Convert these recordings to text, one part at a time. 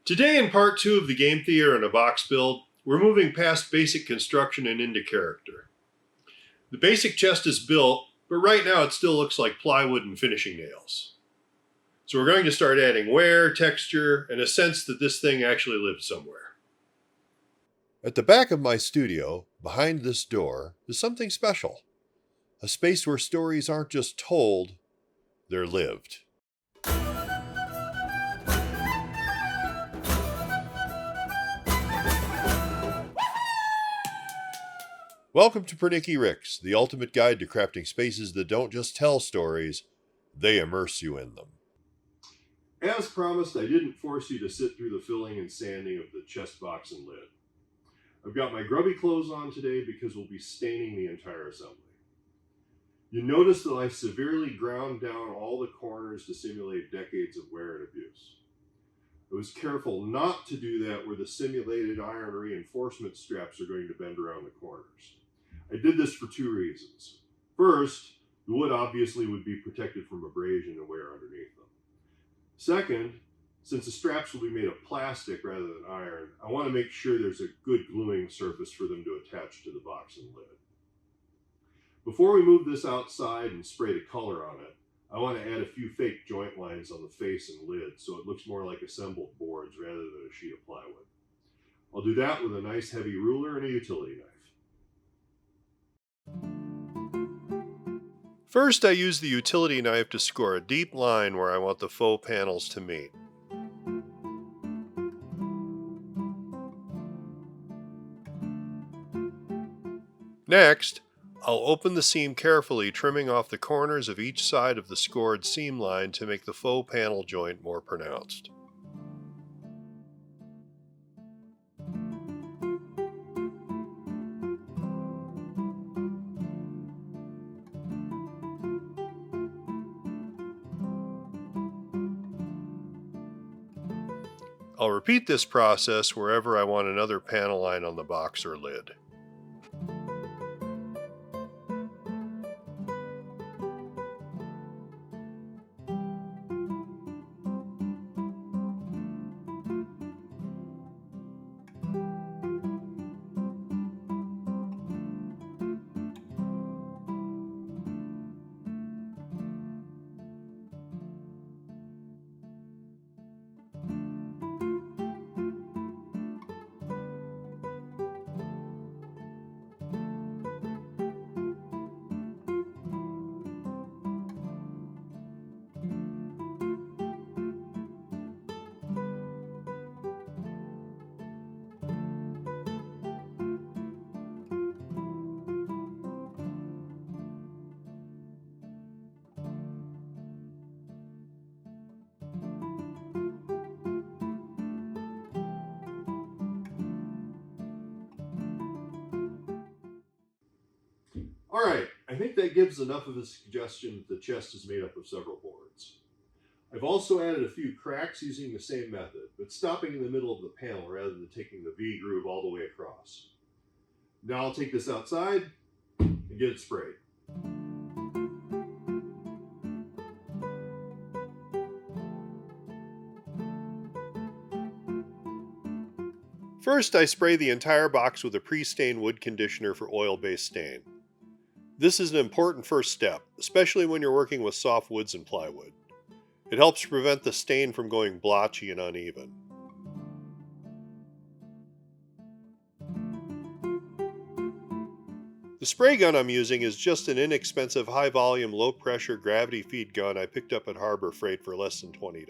Today in part 2 of the game theater and a box build, we're moving past basic construction and into character. The basic chest is built, but right now it still looks like plywood and finishing nails. So we're going to start adding wear, texture, and a sense that this thing actually lives somewhere. At the back of my studio, behind this door, is something special. A space where stories aren't just told, they're lived. Welcome to Pernicky Ricks, the ultimate guide to crafting spaces that don't just tell stories, they immerse you in them. As promised, I didn't force you to sit through the filling and sanding of the chest box and lid. I've got my grubby clothes on today because we'll be staining the entire assembly. You notice that I severely ground down all the corners to simulate decades of wear and abuse. I was careful not to do that where the simulated iron reinforcement straps are going to bend around the corners. I did this for two reasons. First, the wood obviously would be protected from abrasion and wear underneath them. Second, since the straps will be made of plastic rather than iron, I want to make sure there's a good gluing surface for them to attach to the box and lid. Before we move this outside and spray the color on it, I want to add a few fake joint lines on the face and lid so it looks more like assembled boards rather than a sheet of plywood. I'll do that with a nice heavy ruler and a utility knife. First, I use the utility knife to score a deep line where I want the faux panels to meet. Next, I'll open the seam carefully, trimming off the corners of each side of the scored seam line to make the faux panel joint more pronounced. I'll repeat this process wherever I want another panel line on the box or lid. Alright, I think that gives enough of a suggestion that the chest is made up of several boards. I've also added a few cracks using the same method, but stopping in the middle of the panel rather than taking the V groove all the way across. Now I'll take this outside and get it sprayed. First, I spray the entire box with a pre-stained wood conditioner for oil-based stain. This is an important first step, especially when you're working with soft woods and plywood. It helps prevent the stain from going blotchy and uneven. The spray gun I'm using is just an inexpensive high-volume, low-pressure gravity feed gun I picked up at Harbor Freight for less than $20.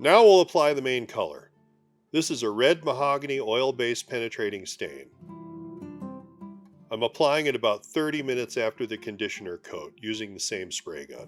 Now we'll apply the main color. This is a red mahogany oil-based penetrating stain. I'm applying it about 30 minutes after the conditioner coat using the same spray gun.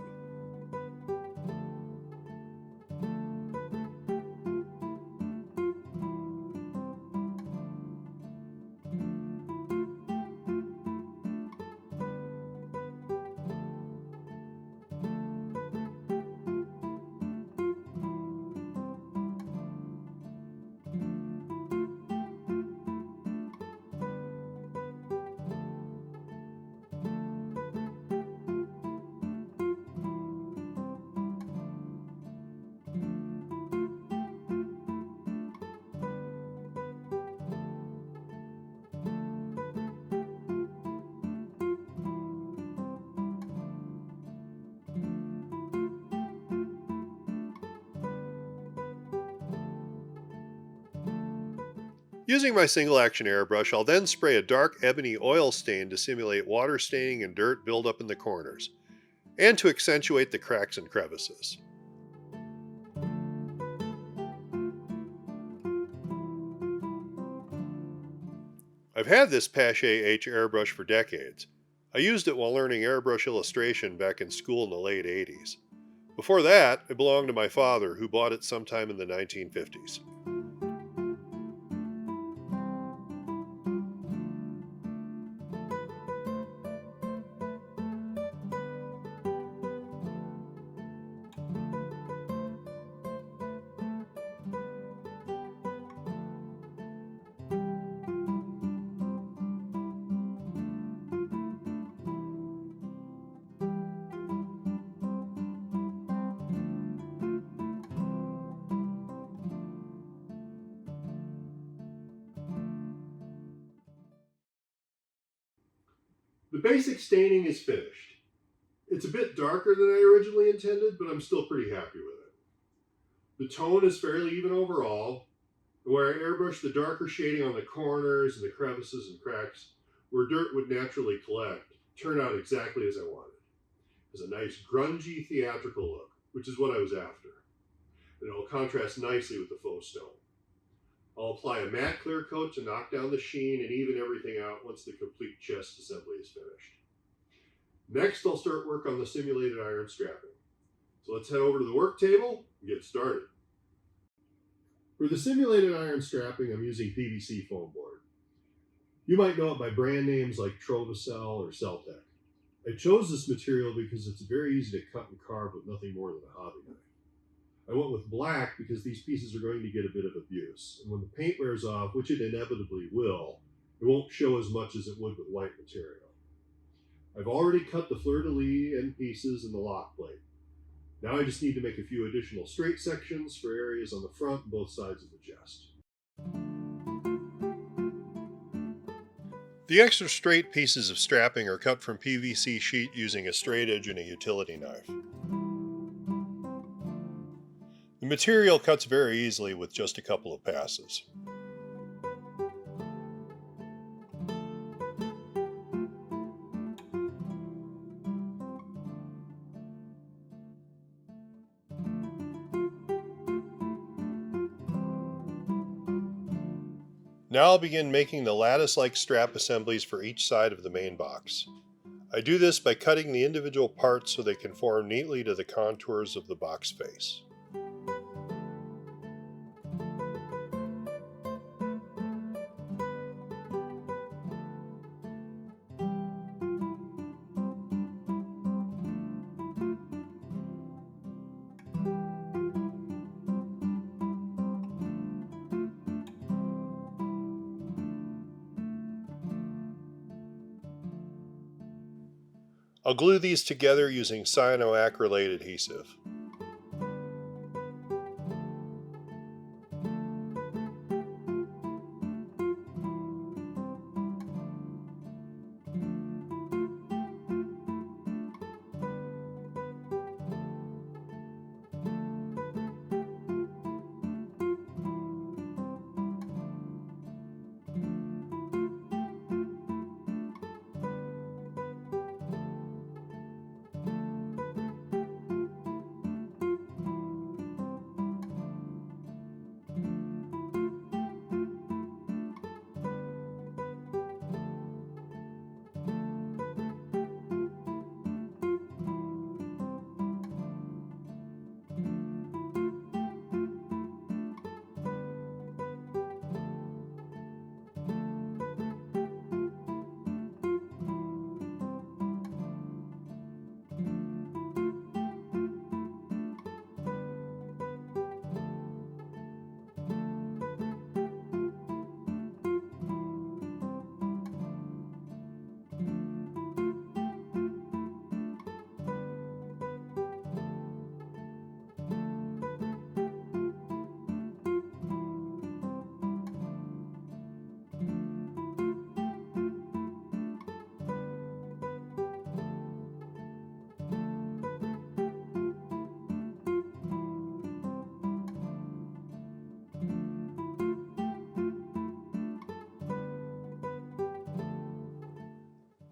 Using my single action airbrush, I'll then spray a dark ebony oil stain to simulate water staining and dirt buildup in the corners, and to accentuate the cracks and crevices. I've had this Pache H airbrush for decades. I used it while learning airbrush illustration back in school in the late 80s. Before that, it belonged to my father, who bought it sometime in the 1950s. The basic staining is finished. It's a bit darker than I originally intended, but I'm still pretty happy with it. The tone is fairly even overall. Where I airbrushed the darker shading on the corners and the crevices and cracks, where dirt would naturally collect, turned out exactly as I wanted. It has a nice grungy theatrical look, which is what I was after. And it'll contrast nicely with the faux stone. I'll apply a matte clear coat to knock down the sheen and even everything out once the complete chest assembly is finished. Next, I'll start work on the simulated iron strapping. So let's head over to the work table and get started. For the simulated iron strapping, I'm using PVC foam board. You might know it by brand names like Trovicel or Celtec. I chose this material because it's very easy to cut and carve with nothing more than a hobby knife. I went with black because these pieces are going to get a bit of abuse, and when the paint wears off, which it inevitably will, it won't show as much as it would with white material. I've already cut the fleur-de-lis end pieces and the lock plate. Now I just need to make a few additional straight sections for areas on the front and both sides of the chest. The extra straight pieces of strapping are cut from PVC sheet using a straight edge and a utility knife. The material cuts very easily with just a couple of passes. Now I'll begin making the lattice-like strap assemblies for each side of the main box. I do this by cutting the individual parts so they conform neatly to the contours of the box face. I'll glue these together using cyanoacrylate adhesive.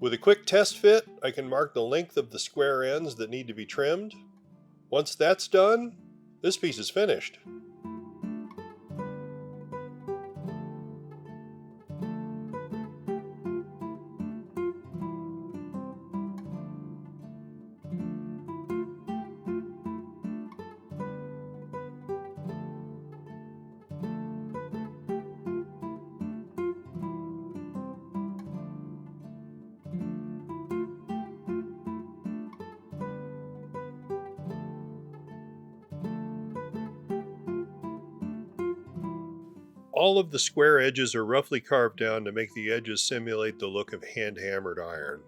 With a quick test fit, I can mark the length of the square ends that need to be trimmed. Once that's done, this piece is finished. All of the square edges are roughly carved down to make the edges simulate the look of hand-hammered iron.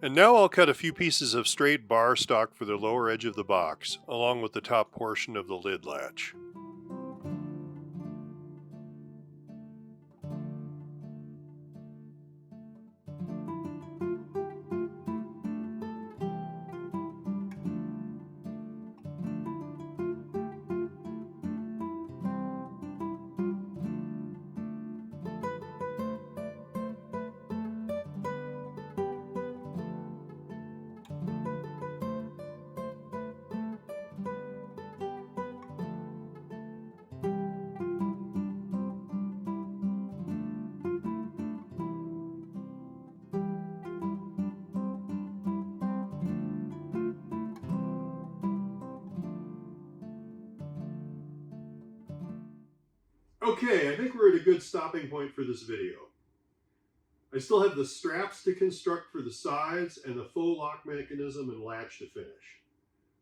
And now I'll cut a few pieces of straight bar stock for the lower edge of the box, along with the top portion of the lid latch. Okay, I think we're at a good stopping point for this video. I still have the straps to construct for the sides and the faux lock mechanism and latch to finish.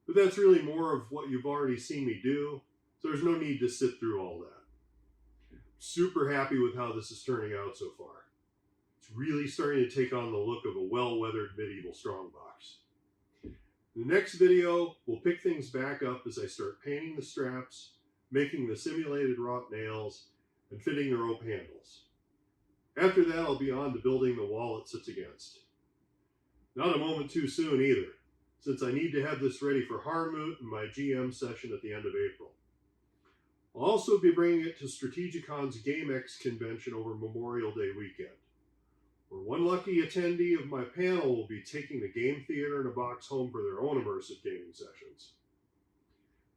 But that's really more of what you've already seen me do, so there's no need to sit through all that. Super happy with how this is turning out so far. It's really starting to take on the look of a well-weathered medieval strongbox. In the next video, we'll pick things back up as I start painting the straps, making the simulated wrought nails, and fitting the rope handles. After that, I'll be on to building the wall it sits against. Not a moment too soon either, since I need to have this ready for Hârn and my GM session at the end of April. I'll also be bringing it to Strategicon's Gamex convention over Memorial Day weekend, where one lucky attendee of my panel will be taking the game theater in a box home for their own immersive gaming sessions.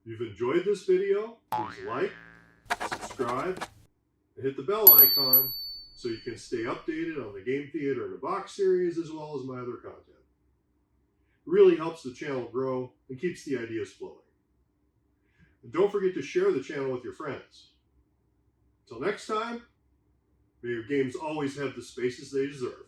If you've enjoyed this video, please like, subscribe, and hit the bell icon so you can stay updated on the Game Theater in a Box series as well as my other content. It really helps the channel grow and keeps the ideas flowing. And don't forget to share the channel with your friends. Until next time, may your games always have the spaces they deserve.